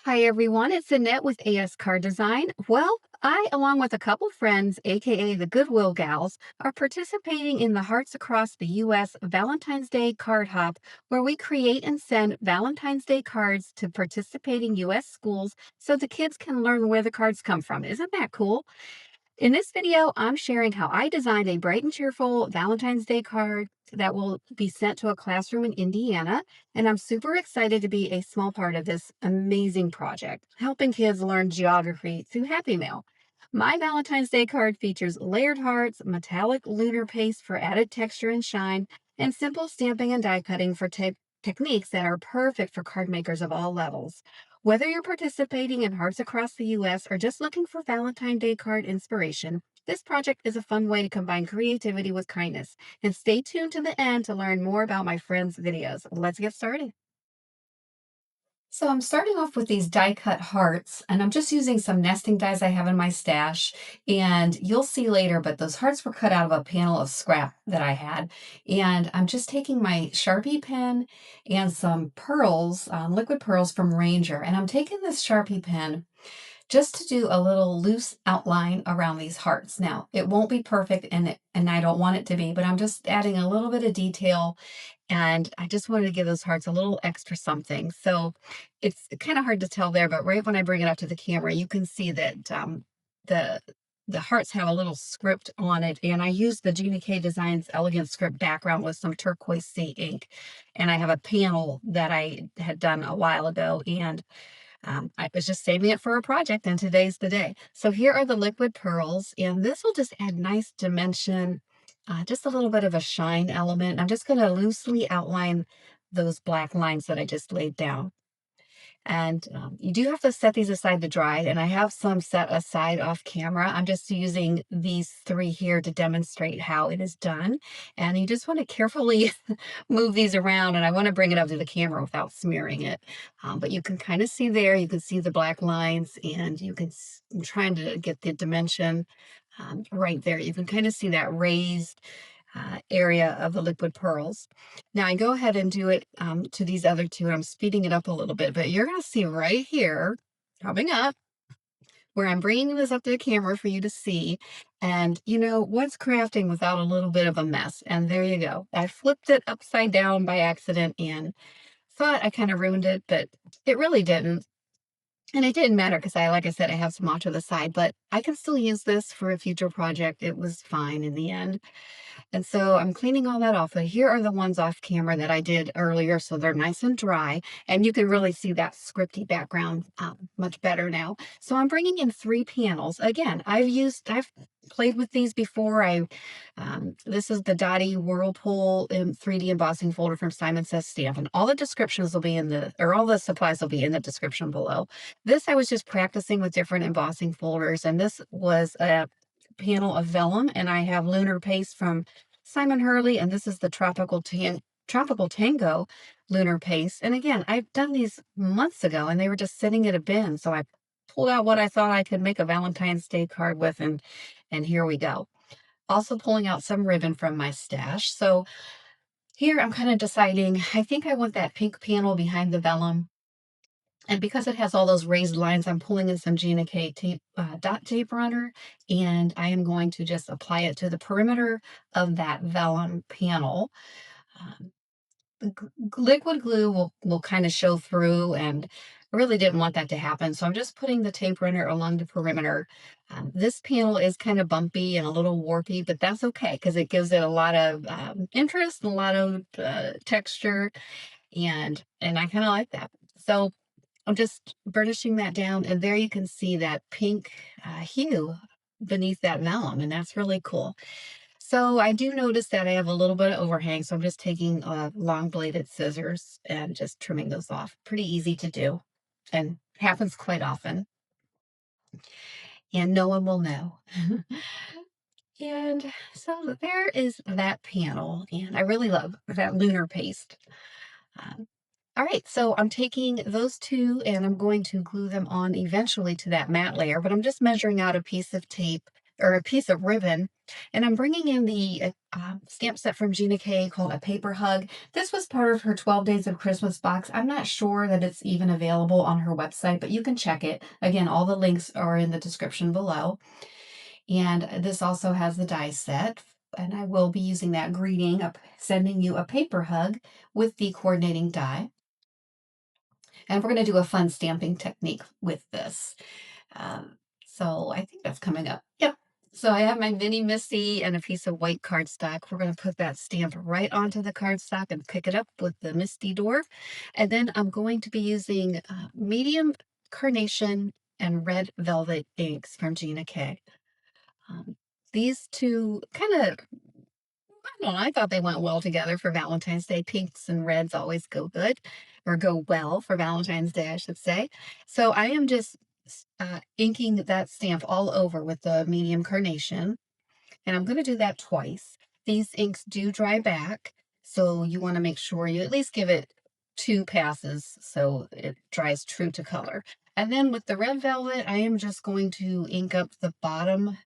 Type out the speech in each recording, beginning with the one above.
Hi everyone, it's Annette with ASCardDesign. Well, I, along with a couple friends, aka the Goodwill Gals, are participating in the Hearts Across the U.S. Valentine's Day Card Hop, where we create and send Valentine's Day cards to participating U.S. schools so the kids can learn where the cards come from. Isn't that cool? In this video, I'm sharing how I designed a bright and cheerful Valentine's Day card that will be sent to a classroom in Indiana. And I'm super excited to be a small part of this amazing project, helping kids learn geography through Happy Mail. My Valentine's Day card features layered hearts, metallic lunar paste for added texture and shine, and simple stamping and die cutting for techniques that are perfect for card makers of all levels. Whether you're participating in Hearts Across the U.S. or just looking for Valentine's Day card inspiration, this project is a fun way to combine creativity with kindness. And stay tuned to the end to learn more about my friends' videos. Let's get started. So I'm starting off with these die cut hearts, and I'm just using some nesting dies I have in my stash. And you'll see later, but those hearts were cut out of a panel of scrap that I had. And I'm just taking my Sharpie pen and some pearls, liquid pearls from Ranger, and I'm taking this Sharpie pen just to do a little loose outline around these hearts. Now, it won't be perfect, and I don't want it to be, but I'm just adding a little bit of detail, and I just wanted to give those hearts a little extra something. So it's kind of hard to tell there, but right when I bring it up to the camera, you can see that the the hearts have a little script on it, and I used the Gina K Designs Elegant Script background with some turquoise sea ink, and I have a panel that I had done a while ago, and I was just saving it for a project, and today's the day. So here are the liquid pearls, and this will just add nice dimension, just a little bit of a shine element. I'm just going to loosely outline those black lines that I just laid down. And you do have to set these aside to dry, and I have some set aside off camera. I'm just using these three here to demonstrate how it is done. And you just want to carefully move these around, and I want to bring it up to the camera without smearing it. But you can kind of see there, you can see the black lines, and I'm trying to get the dimension right there. You can kind of see that raised area of the liquid pearls. Now I go ahead and do it to these other two. I'm speeding it up a little bit, but you're going to see right here coming up where I'm bringing this up to the camera for you to see. And you know, what's crafting without a little bit of a mess? And there you go. I flipped it upside down by accident and thought I kind of ruined it, but it really didn't. And it didn't matter because like I said, I have some off to the side, but I can still use this for a future project. It was fine in the end. And so I'm cleaning all that off. But here are the ones off camera that I did earlier. So they're nice and dry. And you can really see that scripty background much better now. So I'm bringing in three panels. Again, I've played with these before. This is the Dottie Whirlpool in 3D embossing folder from Simon Says Stamp. And all the descriptions will be all the supplies will be in the description below. This, I was just practicing with different embossing folders. And this was a panel of vellum, and I have Lunar paste from Simon Hurley, and this is the Tropical Tango lunar paste. And again, I've done these months ago, and they were just sitting in a bin, so I pulled out what I thought I could make a Valentine's Day card with, and here we go. Also pulling out some ribbon from my stash. So here I'm kind of deciding, I think I want that pink panel behind the vellum. And because it has all those raised lines, I'm pulling in some Gina K tape, dot tape runner, and I am going to just apply it to the perimeter of that vellum panel. Um, Liquid glue will kind of show through, and I really didn't want that to happen. So I'm just putting the tape runner along the perimeter. This panel is kind of bumpy and a little warpy, but that's okay because it gives it a lot of interest and a lot of texture, and I kind of like that. So I'm just burnishing that down, and there you can see that pink hue beneath that vellum, and that's really cool. So I do notice that I have a little bit of overhang, so I'm just taking long bladed scissors and just trimming those off. Pretty easy to do, and happens quite often, and no one will know. And so there is that panel, and I really love that lunar paste. Um, all right, so I'm taking those two and I'm going to glue them on eventually to that matte layer, but I'm just measuring out a piece of tape or a piece of ribbon, and I'm bringing in the stamp set from Gina K called a paper hug. This was part of her 12 Days of Christmas box. I'm not sure that it's even available on her website, but you can check it. Again, all the links are in the description below. And this also has the die set, and I will be using that greeting of sending you a paper hug with the coordinating die. And we're going to do a fun stamping technique with this. So I think that's coming up. Yep. So I have my mini Missy and a piece of white cardstock. We're going to put that stamp right onto the cardstock and pick it up with the Misty Dwarf. And then I'm going to be using medium carnation and red velvet inks from Gina K. Um, these two kind of, I don't know, I thought they went well together for Valentine's Day. Pinks and reds always go good, or go well for Valentine's Day, I should say. So I am just inking that stamp all over with the medium carnation, and I'm going to do that twice. These inks do dry back, so you want to make sure you at least give it 2 passes so it dries true to color. And then with the red velvet, I am just going to ink up the bottom,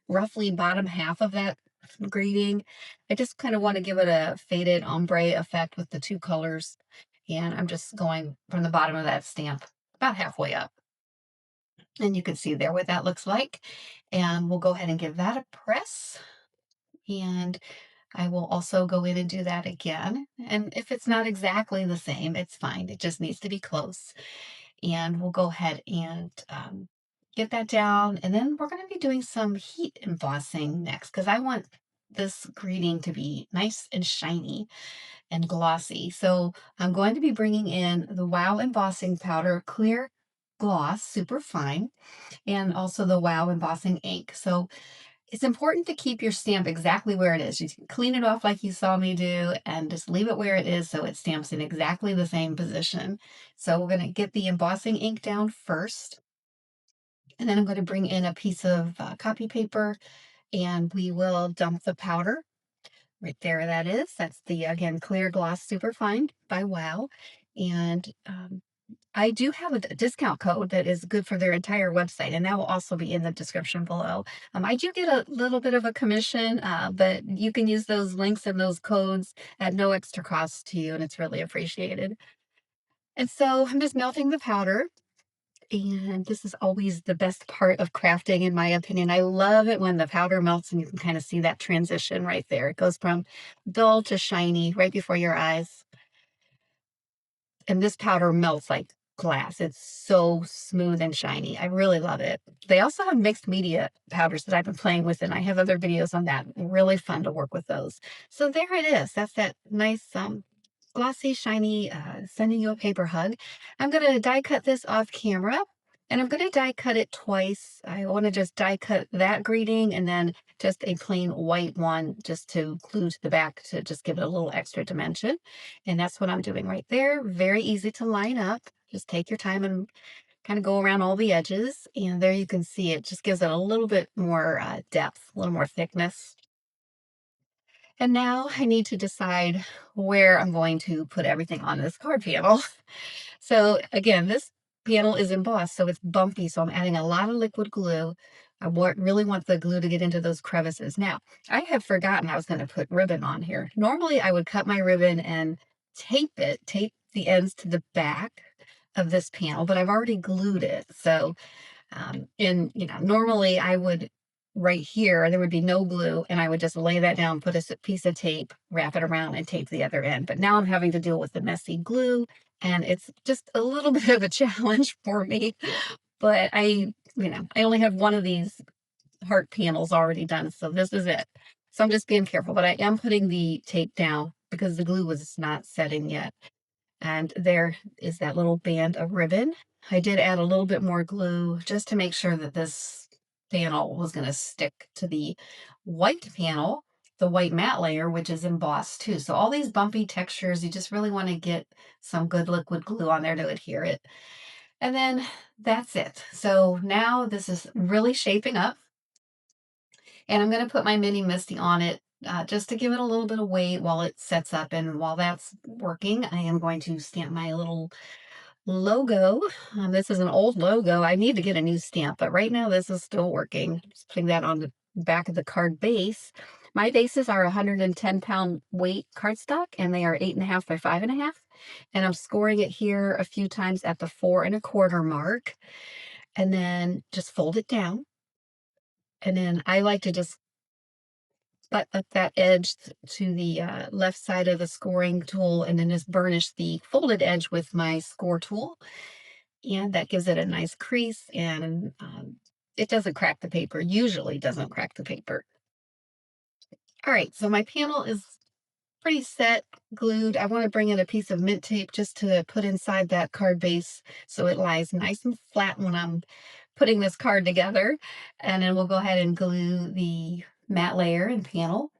roughly bottom half of that greeting. I just kind of want to give it a faded ombre effect with the 2 colors. And I'm just going from the bottom of that stamp about halfway up. And you can see there what that looks like. And we'll go ahead and give that a press. And I will also go in and do that again. And if it's not exactly the same, it's fine. It just needs to be close. And we'll go ahead and get that down. And then we're going to be doing some heat embossing next, because I want this greeting to be nice and shiny and glossy. So I'm going to be bringing in the Wow Embossing Powder Clear Gloss, super fine, and also the Wow Embossing ink. So it's important to keep your stamp exactly where it is. You can clean it off like you saw me do and just leave it where it is so it stamps in exactly the same position. So we're going to get the embossing ink down first, and then I'm going to bring in a piece of copy paper, and we will dump the powder. Right there, that is. That's the, again, Clear Gloss Superfine by Wow. And I do have a discount code that is good for their entire website, and that will also be in the description below. I do get a little bit of a commission, but you can use those links and those codes at no extra cost to you, and it's really appreciated. And so I'm just melting the powder. And this is always the best part of crafting, in my opinion. I love it when the powder melts and you can kind of see that transition right there. It goes from dull to shiny right before your eyes. And this powder melts like glass. It's so smooth and shiny. I really love it. They also have mixed media powders that I've been playing with, and I have other videos on that. Really fun to work with those. So there it is. That's that nice glossy, shiny, sending you a paper hug. I'm going to die cut this off camera, and I'm going to die cut it twice. I want to just die cut that greeting and then just a plain white one just to glue to the back to just give it a little extra dimension. And that's what I'm doing right there. Very easy to line up. Just take your time and kind of go around all the edges. And there you can see it just gives it a little bit more depth, a little more thickness. And now I need to decide where I'm going to put everything on this card panel. So again, this panel is embossed, so it's bumpy. So I'm adding a lot of liquid glue. Really want the glue to get into those crevices. Now, I have forgotten I was going to put ribbon on here. Normally, I would cut my ribbon and tape the ends to the back of this panel, but I've already glued it. So and, normally I would, right here, there would be no glue, and I would just lay that down, put a piece of tape, wrap it around, and tape the other end. But now I'm having to deal with the messy glue, and it's just a little bit of a challenge for me. But I only have one of these heart panels already done, so this is it. So I'm just being careful, but I am putting the tape down because the glue was not setting yet. And there is that little band of ribbon. I did add a little bit more glue just to make sure that this panel was going to stick to the white panel, the white matte layer, which is embossed too. So all these bumpy textures, you just really want to get some good liquid glue on there to adhere it. And then that's it. So now this is really shaping up. And I'm going to put my mini Misty on it just to give it a little bit of weight while it sets up. And while that's working, I am going to stamp my little logo. This is an old logo. I need to get a new stamp, but right now this is still working. Just putting that on the back of the card base. My bases are 110-pound weight cardstock, and they are 8.5 by 5.5. And I'm scoring it here a few times at the 4 1/4 mark, and then just fold it down. And then I like to just butt up that edge to the left side of the scoring tool, and then just burnish the folded edge with my score tool. And that gives it a nice crease, and it doesn't crack the paper, usually doesn't crack the paper. All right, so my panel is pretty set, glued. I want to bring in a piece of mint tape just to put inside that card base so it lies nice and flat when I'm putting this card together. And then we'll go ahead and glue the matte layer and panel.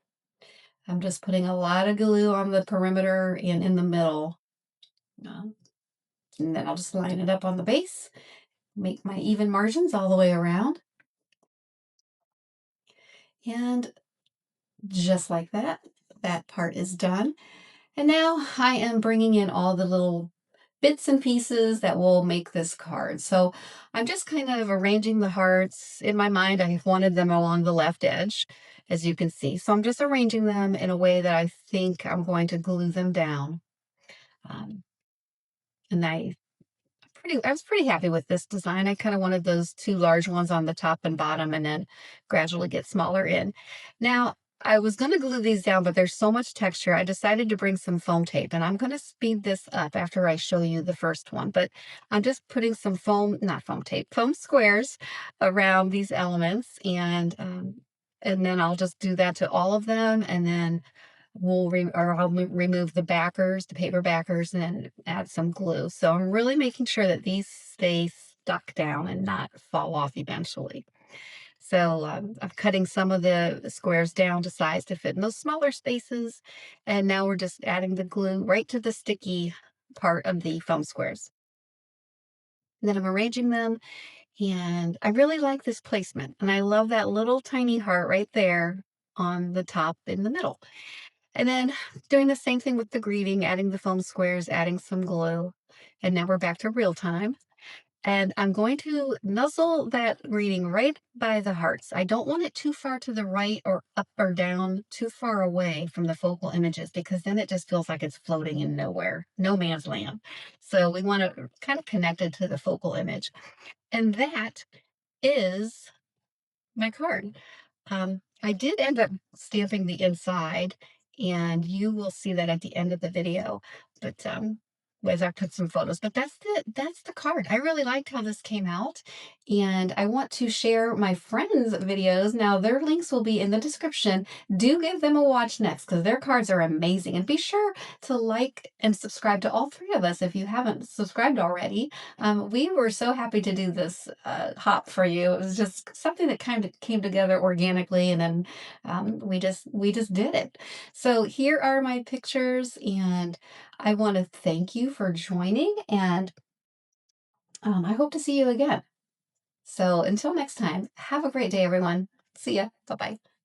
I'm just putting a lot of glue on the perimeter and in the middle. Um, and then I'll just line it up on the base, make my even margins all the way around. And just like that, that part is done. And now I am bringing in all the little bits and pieces that will make this card. So I'm just kind of arranging the hearts. In my mind, I wanted them along the left edge, as you can see. So I'm just arranging them in a way that I think I'm going to glue them down. Um, and I was pretty happy with this design. I kind of wanted those two large ones on the top and bottom, and then gradually get smaller in. Now, I was going to glue these down, but there's so much texture. I decided to bring some foam tape, and I'm going to speed this up after I show you the first one. But I'm just putting some not foam tape, foam squares around these elements, and then I'll just do that to all of them, and then I'll remove the backers, the paper backers, and then add some glue. So I'm really making sure that these stay stuck down and not fall off eventually. So I'm cutting some of the squares down to size to fit in those smaller spaces. And now we're just adding the glue right to the sticky part of the foam squares. And then I'm arranging them, and I really like this placement. And I love that little tiny heart right there on the top in the middle. And then doing the same thing with the greeting, adding the foam squares, adding some glue. And now we're back to real time. And I'm going to nuzzle that greeting right by the hearts. I don't want it too far to the right or up or down, too far away from the focal images, because then it just feels like it's floating in nowhere, no man's land. So we want to kind of connect it to the focal image. And that is my card. I did end up stamping the inside, and you will see that at the end of the video. But as I put some photos, but that's the card. I really liked how this came out, and I want to share my friends' videos. Now their links will be in the description. Do give them a watch next, because their cards are amazing. And be sure to like and subscribe to all three of us if you haven't subscribed already. We were so happy to do this hop for you. It was just something that kind of came together organically, and then we just did it. So here are my pictures, and I want to thank you for joining, and I hope to see you again. So until next time, have a great day, everyone. See ya. Bye bye.